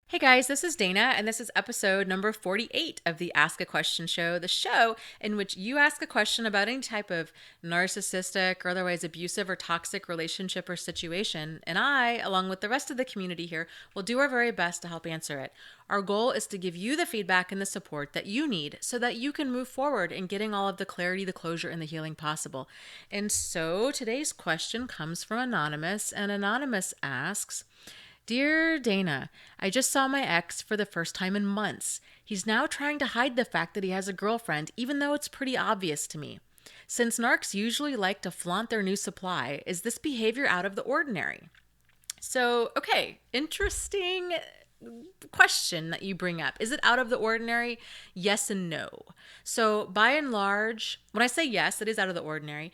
Hey guys, this is Dana, and this is episode number 48 of the Ask a Question show, the show in which you ask a question about any type of narcissistic or otherwise abusive or toxic relationship or situation, and I, along with the rest of the community here, will do our very best to help answer it. Our goal is to give you the feedback and the support that you need so that you can move forward in getting all of the clarity, the closure, and the healing possible. And so today's question comes from Anonymous, and Anonymous asks, Dear Dana, I just saw my ex for the first time in months. He's now trying to hide the fact that he has a girlfriend, even though it's pretty obvious to me. Since narcs usually like to flaunt their new supply, is this behavior out of the ordinary? So, okay, interesting question that you bring up. Is it out of the ordinary? Yes and no. So, by and large, when I say yes, it is out of the ordinary.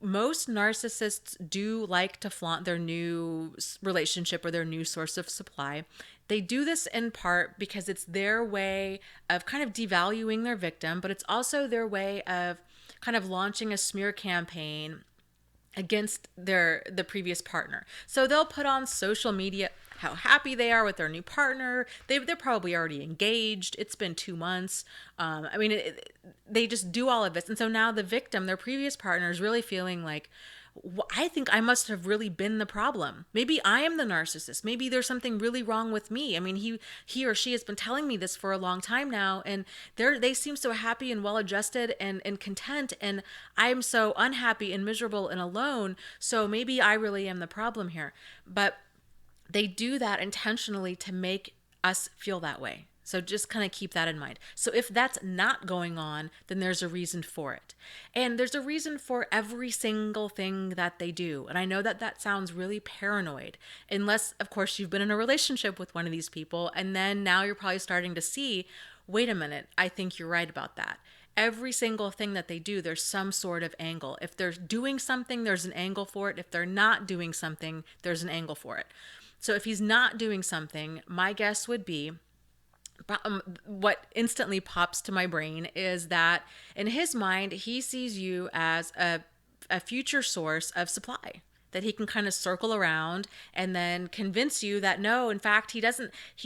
Most narcissists do like to flaunt their new relationship or their new source of supply. They do this in part because it's their way of kind of devaluing their victim, but it's also their way of kind of launching a smear campaign against the previous partner. So they'll put on social media how happy they are with their new partner. They're probably already engaged. It's been 2 months. They just do all of this. And so now the victim, their previous partner, is really feeling like, I think I must have really been the problem. Maybe I am the narcissist. Maybe there's something really wrong with me. I mean, he or she has been telling me this for a long time now, and they seem so happy and well adjusted and content, and I'm so unhappy and miserable and alone. So maybe I really am the problem here. But they do that intentionally to make us feel that way. So just kind of keep that in mind. So if that's not going on, then there's a reason for it. And there's a reason for every single thing that they do. And I know that that sounds really paranoid, unless, of course, you've been in a relationship with one of these people. And then now you're probably starting to see, wait a minute, I think you're right about that. Every single thing that they do, there's some sort of angle. If they're doing something, there's an angle for it. If they're not doing something, there's an angle for it. So if he's not doing something, my guess would be what instantly pops to my brain is that in his mind, he sees you as a future source of supply that he can kind of circle around and then convince you that no, in fact,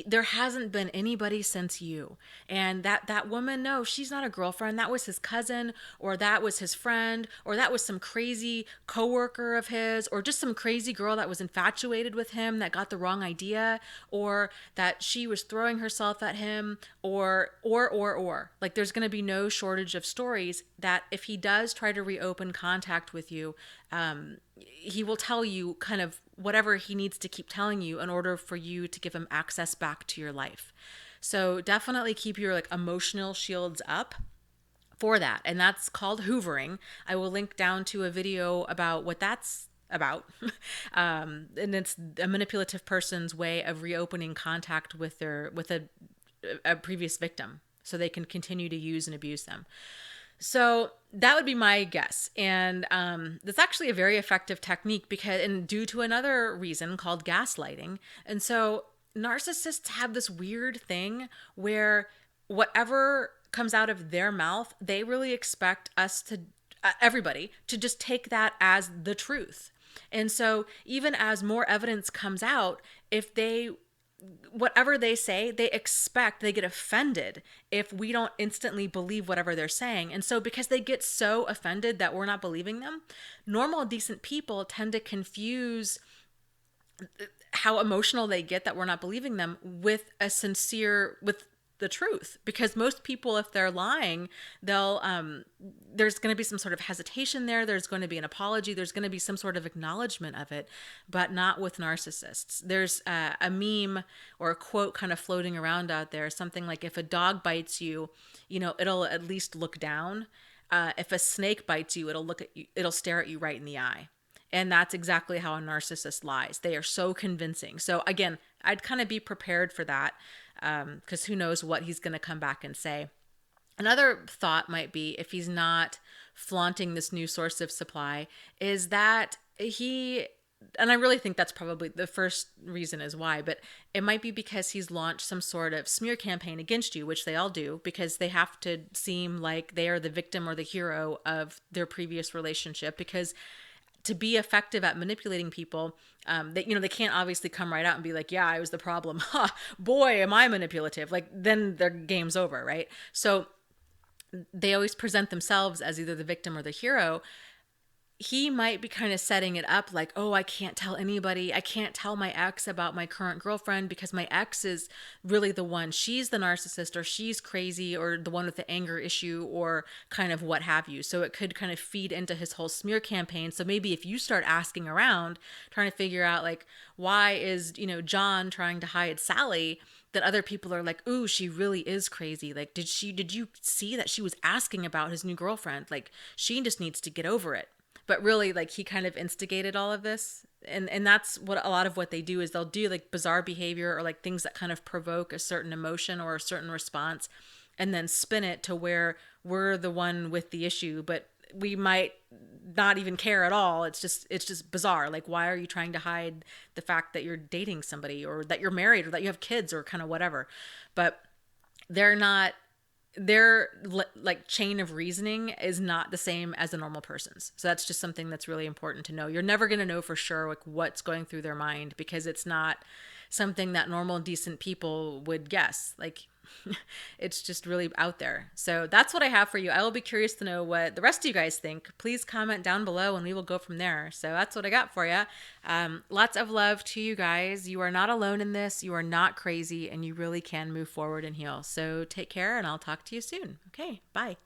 there hasn't been anybody since you. And that woman, no, she's not a girlfriend. That was his cousin, or that was his friend, or that was some crazy coworker of his, or just some crazy girl that was infatuated with him that got the wrong idea, or that she was throwing herself at him, or. Like, there's going to be no shortage of stories that if he does try to reopen contact with you, he will tell you kind of whatever he needs to keep telling you in order for you to give him access back to your life. So definitely keep your like emotional shields up for that. And that's called hoovering. I will link down to a video about what that's about. And it's a manipulative person's way of reopening contact with a previous victim so they can continue to use and abuse them. So that would be my guess. And that's actually a very effective technique and due to another reason called gaslighting. And so narcissists have this weird thing where whatever comes out of their mouth, they really expect everybody to just take that as the truth. And so even as more evidence comes out, whatever they say, they get offended if we don't instantly believe whatever they're saying. And so because they get so offended that we're not believing them, normal, decent people tend to confuse how emotional they get that we're not believing them with the truth. Because most people, if they're lying, there's going to be some sort of hesitation there's going to be an apology, there's going to be some sort of acknowledgement of it, but not with narcissists. There's a meme or a quote kind of floating around out there, something like, if a dog bites you, it'll at least look down. If a snake bites you, it'll stare at you right in the eye. And that's exactly how a narcissist lies. They are so convincing. So again, I'd kind of be prepared for that, because who knows what he's going to come back and say. Another thought might be, if he's not flaunting this new source of supply, is that and I really think that's probably the first reason is why, but it might be because he's launched some sort of smear campaign against you, which they all do, because they have to seem like they are the victim or the hero of their previous relationship, because to be effective at manipulating people, that, they can't obviously come right out and be like, yeah, I was the problem. Ha, boy, am I manipulative. Like, then their game's over, right? So they always present themselves as either the victim or the hero. He might be kind of setting it up like, oh, I can't tell anybody. I can't tell my ex about my current girlfriend because my ex is really the one. She's the narcissist, or she's crazy, or the one with the anger issue, or kind of what have you. So it could kind of feed into his whole smear campaign. So maybe if you start asking around, trying to figure out like, why is, John trying to hide Sally, that other people are like, ooh, she really is crazy. Like, did you see that she was asking about his new girlfriend? Like, she just needs to get over it. But really, like, he kind of instigated all of this. And that's what a lot of what they do is they'll do like bizarre behavior or like things that kind of provoke a certain emotion or a certain response, and then spin it to where we're the one with the issue, but we might not even care at all. It's just bizarre. Like, why are you trying to hide the fact that you're dating somebody, or that you're married, or that you have kids, or kind of whatever? But they're not, their like chain of reasoning is not the same as a normal person's. So that's just something that's really important to know. You're never going to know for sure like what's going through their mind, because it's not something that normal decent people would guess. Like, it's just really out there. So that's what I have for you. I will be curious to know what the rest of you guys think. Please comment down below and we will go from there. So that's what I got for you. Lots of love to you guys. You are not alone in this. You are not crazy, and you really can move forward and heal. So take care, and I'll talk to you soon. Okay, bye.